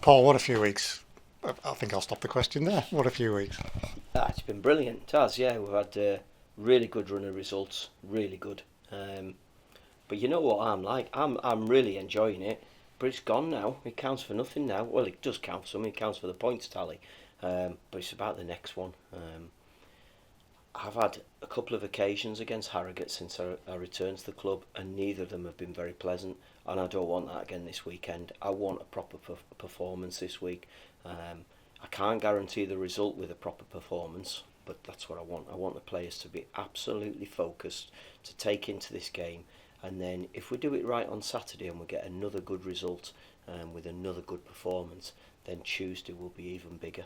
Paul, what a few weeks. I think I'll stop the question there. What a few weeks. It's been brilliant. It has, yeah. We've had a really good run of results, really good. Um, but you know what I'm like? I'm really enjoying it. But it's gone now. It counts for nothing now. Well, it does count for something. It counts for the points tally. But it's about the next one. I've had a couple of occasions against Harrogate since I returned to the club, and neither of them have been very pleasant. And I don't want that again this weekend. I want a proper performance this week. I can't guarantee the result with a proper performance, but that's what I want. I want the players to be absolutely focused, to take into this game, and then if we do it right on Saturday and we get another good result with another good performance, then Tuesday will be even bigger.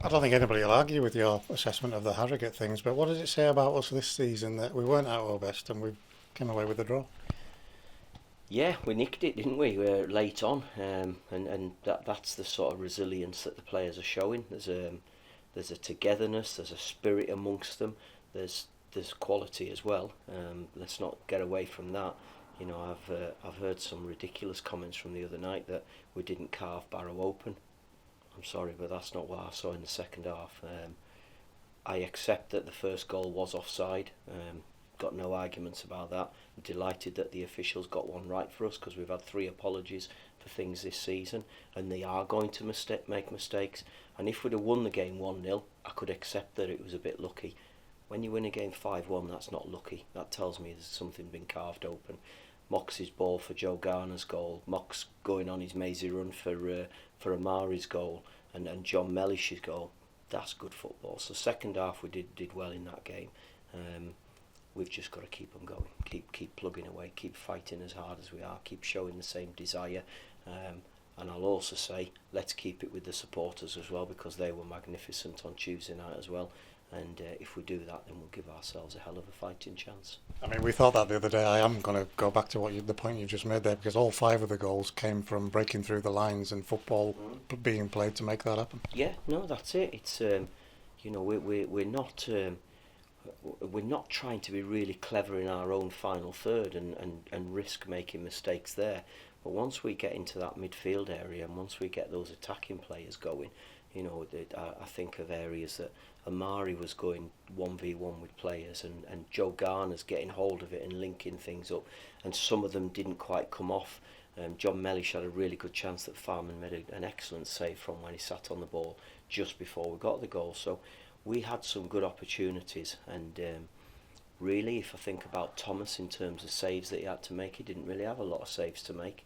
I don't think anybody will argue with your assessment of the Harrogate things, but what does it say about us this season that we weren't at our best and we came away with the draw? Yeah, we nicked it, didn't we? We were late on, and that's the sort of resilience that the players are showing. There's a togetherness, there's a spirit amongst them, there's quality as well. Let's not get away from that. You know, I've heard some ridiculous comments from the other night that we didn't carve Barrow open. I'm sorry, but that's not what I saw in the second half. I accept that the first goal was offside. Got no arguments about that. I'm delighted that the officials got one right for us because we've had 3 apologies for things this season, and they are going to make mistakes. And if we'd have won the game 1-0, I could accept that it was a bit lucky. When you win a game 5-1, that's not lucky. That tells me there's something been carved open. Mox's ball for Joe Garner's goal, Mox going on his mazy run for Amari's goal, and John Mellish's goal. That's good football. So second half we did well in that game. We've just got to keep them going, keep plugging away, keep fighting as hard as we are, keep showing the same desire. And I'll also say, let's keep it with the supporters as well, because they were magnificent on Tuesday night as well. And if we do that, then we'll give ourselves a hell of a fighting chance. I mean, we thought that the other day. I am going to go back to the point you just made there, because all 5 of the goals came from breaking through the lines and football being played to make that happen. Yeah, no, that's it. It's you know, we're not. We're not trying to be really clever in our own final third and risk making mistakes there. But once we get into that midfield area and once we get those attacking players going, you know, I think of areas that Amari was going 1v1 with players, and Joe Garner's getting hold of it and linking things up, and some of them didn't quite come off. John Mellish had a really good chance that Farman made an excellent save from when he sat on the ball just before we got the goal. So we had some good opportunities, and really, if I think about Thomas in terms of saves that he had to make, he didn't really have a lot of saves to make.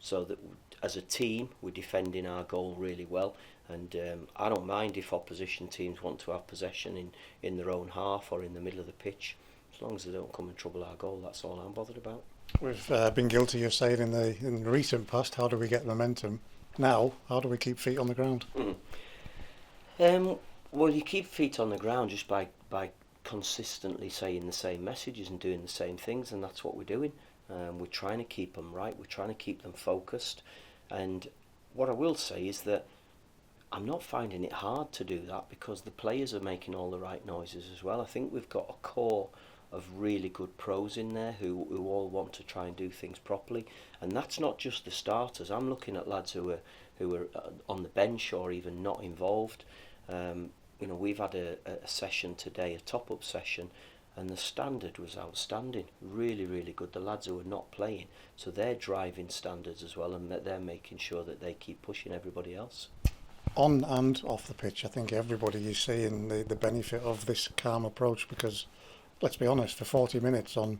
So that as a team, we're defending our goal really well, and I don't mind if opposition teams want to have possession in their own half or in the middle of the pitch, as long as they don't come and trouble our goal. That's all I'm bothered about. We've been guilty of saying in the recent past, how do we get momentum? Now, how do we keep feet on the ground? Well, you keep feet on the ground just by consistently saying the same messages and doing the same things, and that's what we're doing. We're trying to keep them right, we're trying to keep them focused, and what I will say is that I'm not finding it hard to do that because the players are making all the right noises as well. I think we've got a core of really good pros in there who all want to try and do things properly, and that's not just the starters. I'm looking at lads who are on the bench or even not involved. You know, we've had a session today, a top-up session, and the standard was outstanding, really, really good. The lads who are not playing, so they're driving standards as well, and they're making sure that they keep pushing everybody else. On and off the pitch, I think everybody is seeing the benefit of this calm approach, because, let's be honest, for 40 minutes on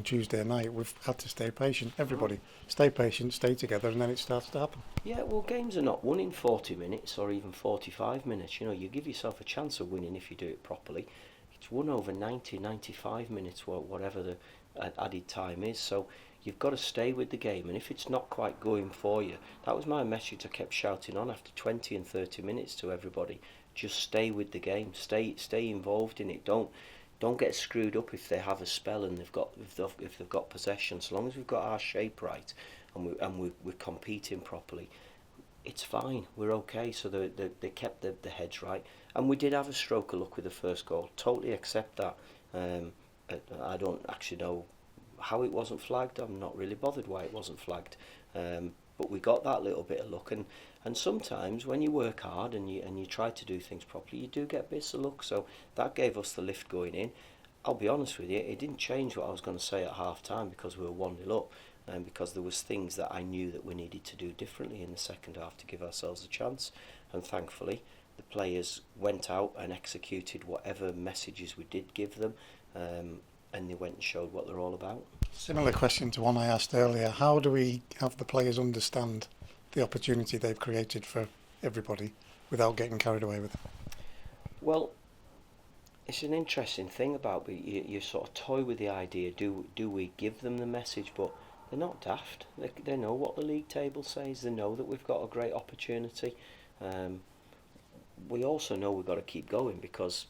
Tuesday night, we've had to stay patient. Everybody, stay patient, stay together, and then it starts to happen. Yeah, well, games are not won in 40 minutes or even 45 minutes. You know, you give yourself a chance of winning if you do it properly. It's won over 90, 95 minutes, whatever the added time is. So you've got to stay with the game, and if it's not quite going for you, that was my message I kept shouting on after 20 and 30 minutes to everybody. Just stay with the game, stay involved in it. Don't get screwed up if they have a spell and if they've got possession. So long as we've got our shape right and we're competing properly, it's fine. We're okay. So they kept the heads right, and we did have a stroke of luck with the first goal. Totally accept that. I don't actually know how it wasn't flagged. I'm not really bothered why it wasn't flagged. but we got that little bit of luck, and sometimes when you work hard and you try to do things properly, you do get bits of luck. So that gave us the lift going in. I'll be honest with you, it didn't change what I was going to say at half time because we were 1-0 up, and because there was things that I knew that we needed to do differently in the second half to give ourselves a chance. And thankfully the players went out and executed whatever messages we did give them, and they went and showed what they're all about. Similar question to one I asked earlier. How do we have the players understand the opportunity they've created for everybody without getting carried away with it? Well, it's an interesting thing about you sort of toy with the idea. Do we give them the message? But they're not daft. They know what the league table says. They know that we've got a great opportunity. We also know we've got to keep going because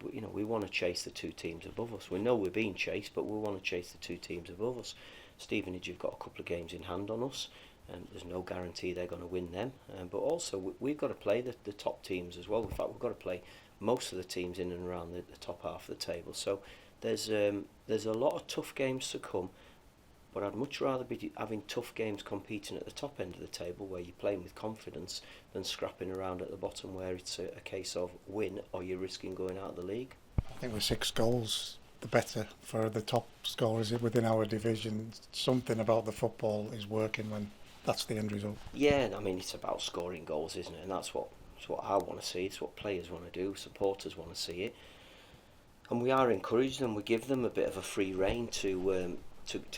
we want to chase the two teams above us. We know we're being chased, but we want to chase the two teams above us. Stevenage have got a couple of games in hand on us, and there's no guarantee they're going to win them. But also we've got to play the top teams as well. In fact, we've got to play most of the teams in and around the top half of the table. So there's a lot of tough games to come. But I'd much rather be having tough games competing at the top end of the table where you're playing with confidence than scrapping around at the bottom where it's a case of win or you're risking going out of the league. I think with 6 goals, the better for the top scorers within our division. Something about the football is working when that's the end result. Yeah, I mean, it's about scoring goals, isn't it? And that's what I want to see. It's what players want to do. Supporters want to see it. And we are encouraging them. We give them a bit of a free rein to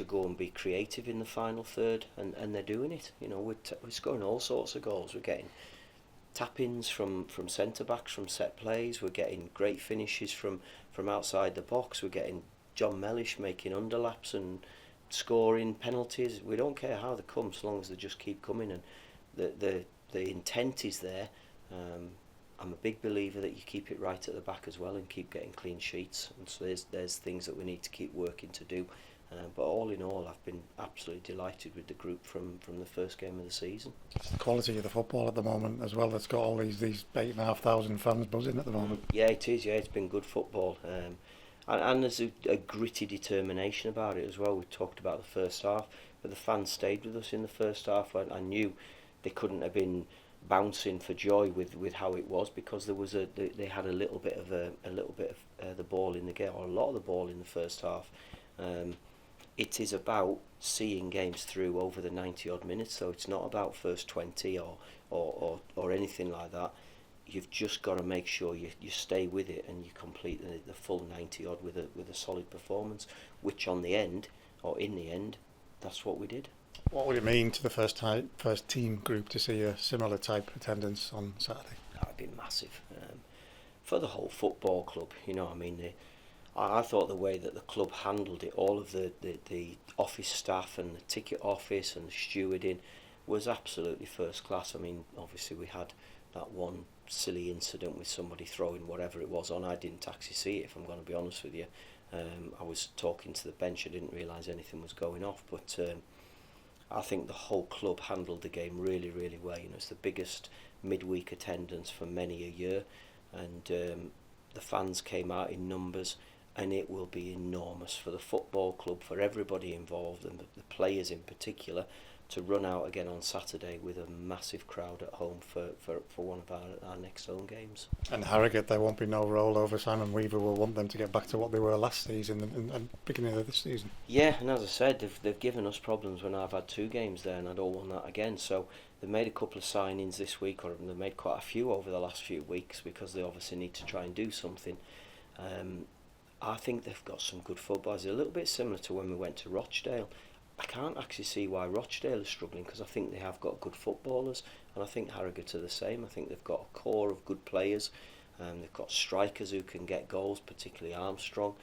go and be creative in the final third, and they're doing it. We're scoring all sorts of goals. We're getting tap-ins from centre-backs, from set plays. We're getting great finishes from outside the box. We're getting John Mellish making underlaps and scoring penalties. We don't care how they come, as long as they just keep coming, and the intent is there. I'm a big believer that you keep it right at the back as well and keep getting clean sheets, and so there's things that we need to keep working to do. But all in all, I've been absolutely delighted with the group from the first game of the season. It's the quality of the football at the moment as well that's got all these 8,500 fans buzzing at the moment. Yeah, it is. Yeah, it's been good football, and there's a gritty determination about it as well. We talked about the first half, but the fans stayed with us in the first half. I knew they couldn't have been bouncing for joy with how it was, because they had a little bit of the ball in the game, or a lot of the ball in the first half. It is about seeing games through over the 90 odd minutes, so it's not about first 20 or anything like that. You've just got to make sure you stay with it and you complete the full 90 odd with a solid performance, which in the end, that's what we did. What would it mean to the first team group to see a similar type attendance on Saturday? That would be massive for the whole football club. I thought the way that the club handled it, all of the office staff and the ticket office and the stewarding, was absolutely first class. I mean, obviously we had that one silly incident with somebody throwing whatever it was on. I didn't actually see it, if I'm going to be honest with you. I was talking to the bench, I didn't realise anything was going off, but I think the whole club handled the game really, really well. It's the biggest midweek attendance for many a year, and the fans came out in numbers, and it will be enormous for the football club, for everybody involved, and the players in particular, to run out again on Saturday with a massive crowd at home for one of our next home games. And Harrogate, there won't be no rollover. Simon Weaver will want them to get back to what they were last season and beginning of this season. Yeah, and as I said, they've given us problems when I've had 2 games there, and I don't want that again. So they've made a couple of signings this week, or they've made quite a few over the last few weeks, because they obviously need to try and do something. I think they've got some good footballers. A little bit similar to when we went to Rochdale. I can't actually see why Rochdale is struggling, because I think they have got good footballers, and I think Harrogate are the same. I think they've got a core of good players, they've got strikers who can get goals, particularly Armstrong.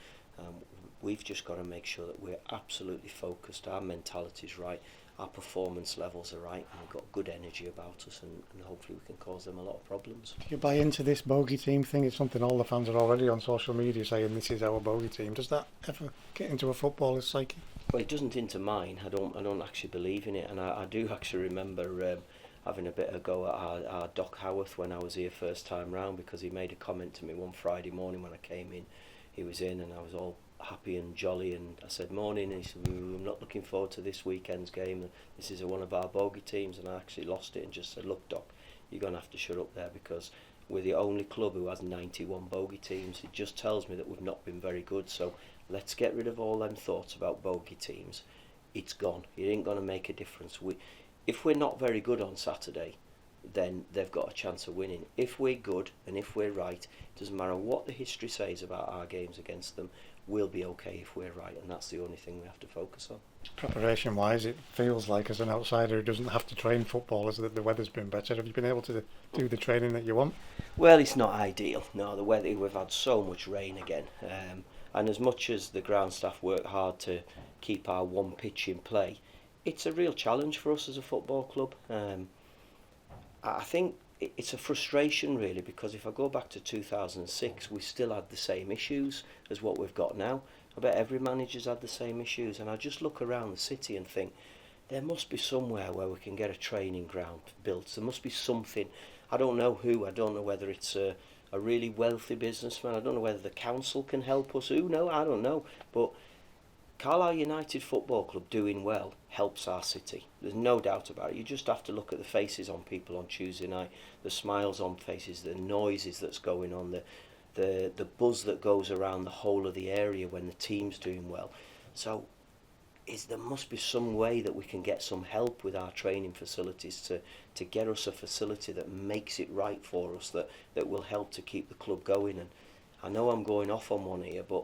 We've just got to make sure that we're absolutely focused, our mentality's right, our performance levels are right, and we've got good energy about us, and hopefully we can cause them a lot of problems. Do you buy into this bogey team thing? It's something all the fans are already on social media saying this is our bogey team. Does that ever get into a footballer's psyche? Well, it doesn't into mine. I don't actually believe in it, and I do actually remember having a bit of a go at our Doc Howarth when I was here first time round, because he made a comment to me one Friday morning when I came in. He was in, and I was all happy and jolly, and I said, morning, and he said, I'm not looking forward to this weekend's game, this is one of our bogey teams, and I actually lost it and just said, look Doc, you're going to have to shut up there, because we're the only club who has 91 bogey teams. It just tells me that we've not been very good, so let's get rid of all them thoughts about bogey teams. It's gone. It ain't going to make a difference. If we're not very good on Saturday, then they've got a chance of winning. If we're good and if we're right, it doesn't matter what the history says about our games against them, we'll be okay if we're right, and that's the only thing we have to focus on. Preparation wise, it feels like, as an outsider who doesn't have to train footballers, that the weather's been better. Have you been able to do the training that you want? Well, it's not ideal. No, the weather, we've had so much rain again, and as much as the ground staff work hard to keep our one pitch in play, it's a real challenge for us as a football club. I think it's a frustration really, because if I go back to 2006, we still had the same issues as what we've got now. I bet every manager's had the same issues, and I just look around the city and think there must be somewhere where we can get a training ground built. There must be something. I don't know who. I don't know whether it's a really wealthy businessman. I don't know whether the council can help us. Who knows? I don't know. But Carlisle United Football Club doing well helps our city. There's no doubt about it. You just have to look at the faces on people on Tuesday night, the smiles on faces, the noises that's going on, the buzz that goes around the whole of the area when the team's doing well. So there must be some way that we can get some help with our training facilities to get us a facility that makes it right for us, that will help to keep the club going. And I know I'm going off on one here, but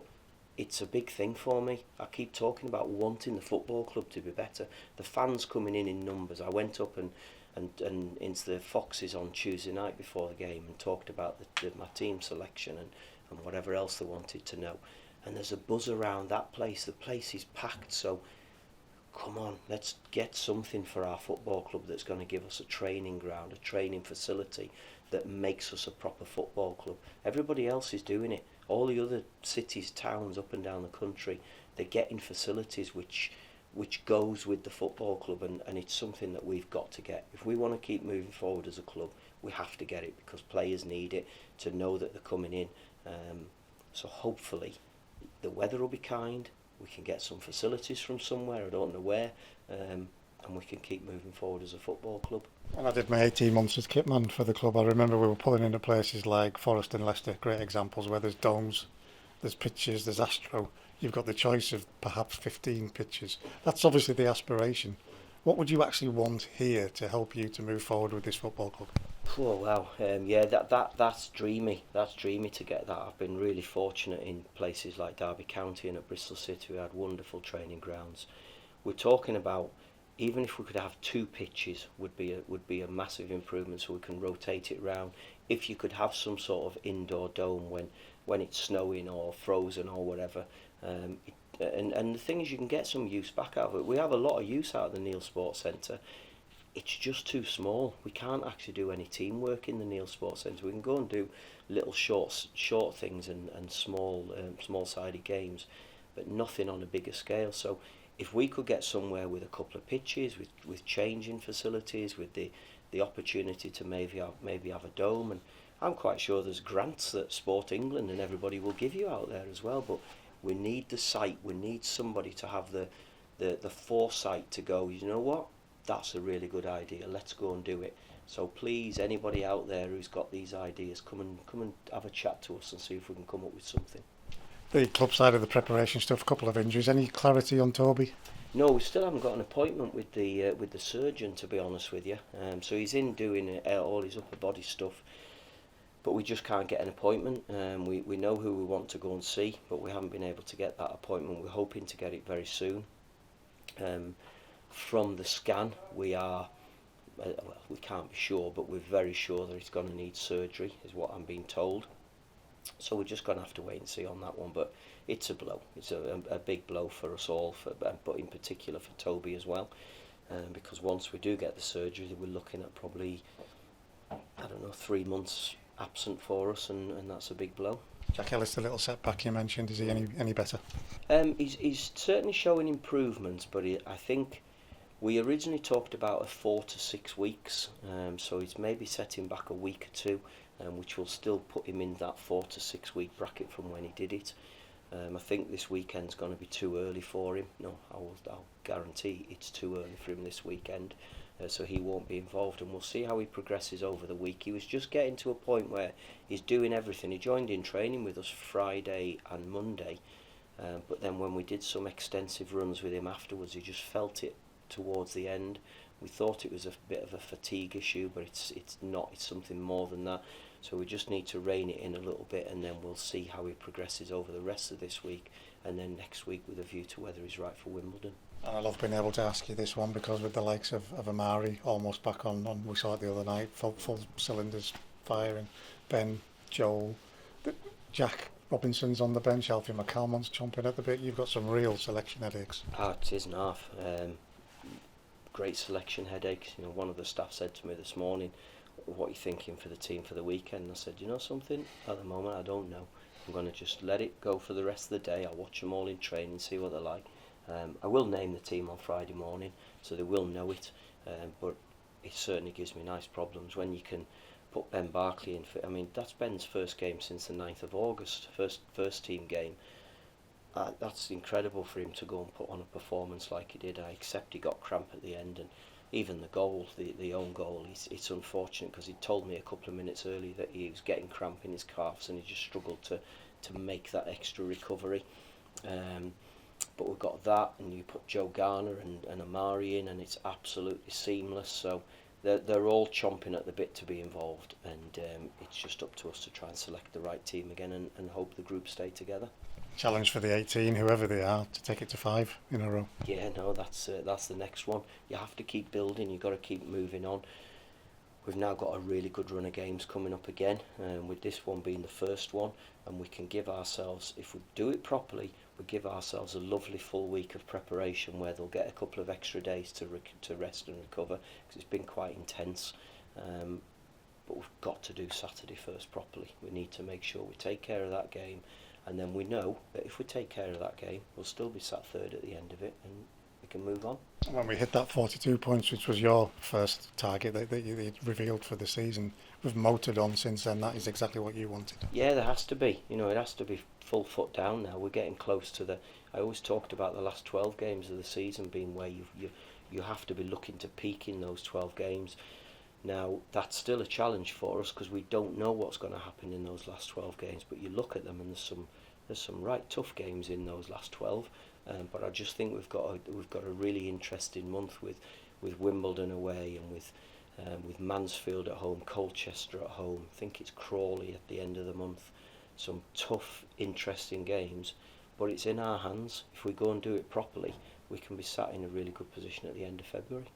it's a big thing for me. I keep talking about wanting the football club to be better. The fans coming in numbers. I went up and into the Foxes on Tuesday night before the game and talked about my team selection and whatever else they wanted to know. And there's a buzz around that place. The place is packed, so come on, let's get something for our football club that's going to give us a training ground, a training facility that makes us a proper football club. Everybody else is doing it. All the other cities, towns up and down the country, they're getting facilities which goes with the football club, and it's something that we've got to get. If we want to keep moving forward as a club, we have to get it, because players need it to know that they're coming in. So hopefully the weather will be kind, we can get some facilities from somewhere, I don't know where, and we can keep moving forward as a football club. And I did my 18 months as kitman for the club. I remember we were pulling into places like Forest and Leicester, great examples, where there's domes, there's pitches, there's Astro. You've got the choice of perhaps 15 pitches. That's obviously the aspiration. What would you actually want here to help you to move forward with this football club? Oh wow, yeah, that's dreamy. That's dreamy to get that. I've been really fortunate in places like Derby County and at Bristol City. We had wonderful training grounds. We're talking about, even if we could have 2 pitches, would be a massive improvement, so we can rotate it round. If you could have some sort of indoor dome when it's snowing or frozen or whatever, and the thing is, you can get some use back out of it. We have a lot of use out of the Neil Sports Centre. It's just too small. We can't actually do any teamwork in the Neil Sports Centre. We can go and do little short things and small-sided games, but nothing on a bigger scale. So if we could get somewhere with a couple of pitches, with changing facilities, with the opportunity to maybe have a dome, and I'm quite sure there's grants that Sport England and everybody will give you out there as well, but we need the site. We need somebody to have the foresight to go, you know what, that's a really good idea, let's go and do it. So please, anybody out there who's got these ideas, come and have a chat to us and see if we can come up with something. The club side of the preparation stuff, a couple of injuries. Any clarity on Toby? No, we still haven't got an appointment with the surgeon, to be honest with you. So he's in doing all his upper body stuff, but we just can't get an appointment. We know who we want to go and see, but we haven't been able to get that appointment. We're hoping to get it very soon. From the scan, we are, well, we can't be sure, but we're very sure that he's going to need surgery, is what I'm being told. So we're just going to have to wait and see on that one, but it's a blow. It's a big blow for us all, but in particular for Toby as well, because once we do get the surgery, we're looking at probably, 3 months absent for us, and that's a big blow. Jack Ellis, the little setback you mentioned, is he any better? He's certainly showing improvements, but I think we originally talked about 4 to 6 weeks, so he's maybe setting back a week or two, which will still put him in that 4 to 6 week bracket from when he did it. I think this weekend's going to be too early for him. No, I'll guarantee it's too early for him this weekend, so he won't be involved, and we'll see how he progresses over the week. He was just getting to a point where he's doing everything. He joined in training with us Friday and Monday, but then when we did some extensive runs with him afterwards, he just felt it towards the end. We thought it was a bit of a fatigue issue, but it's not. It's something more than that. So we just need to rein it in a little bit, and then we'll see how he progresses over the rest of this week, and then next week with a view to whether he's right for Wimbledon. And I love being able to ask you this one because with the likes of Amari almost back on, we saw it the other night, full cylinders firing, Ben, Joel, Jack Robinson's on the bench, Alfie McCalmont's chomping at the bit. You've got some real selection headaches. It isn't half. Great selection headaches. You know, one of the staff said to me this morning, "What are you thinking for the team for the weekend?" And I said, "You know something? At the moment, I don't know. I'm going to just let it go for the rest of the day. I'll watch them all in training, see what they're like. I will name the team on Friday morning, so they will know it. But it certainly gives me nice problems when you can put Ben Barkley in. I mean, that's Ben's first game since the 9th of August, first team game. That's incredible for him to go and put on a performance like he did. I accept he got cramp at the end, and even the goal, the own goal, it's unfortunate because he told me a couple of minutes early that he was getting cramp in his calves and he just struggled to make that extra recovery. But we've got that, and you put Joe Garner and Amari in, and it's absolutely seamless. So they're all chomping at the bit to be involved, and it's just up to us to try and select the right team again and hope the group stay together. Challenge for the 18, whoever they are, to take it to 5 in a row. Yeah, no, that's the next one. You have to keep building. You've got to keep moving on. We've now got a really good run of games coming up again, with this one being the first one, and we can give ourselves, if we do it properly, we give ourselves a lovely full week of preparation where they'll get a couple of extra days to rest and recover, because it's been quite intense. But we've got to do Saturday first properly. We need to make sure we take care of that game, and then we know that if we take care of that game, we'll still be sat third at the end of it, and we can move on. When we hit that 42 points, which was your first target that you revealed for the season, we've motored on since then. That is exactly what you wanted. Yeah, there has to be. You know, it has to be full foot down now. We're getting close to I always talked about the last 12 games of the season being where you have to be looking to peak in those 12 games. Now, that's still a challenge for us because we don't know what's going to happen in those last 12 games, but you look at them and there's some right tough games in those last 12. But I just think we've got a really interesting month with Wimbledon away, and with Mansfield at home, Colchester at home. I think it's Crawley at the end of the month. Some tough, interesting games, but it's in our hands. If we go and do it properly, we can be sat in a really good position at the end of February.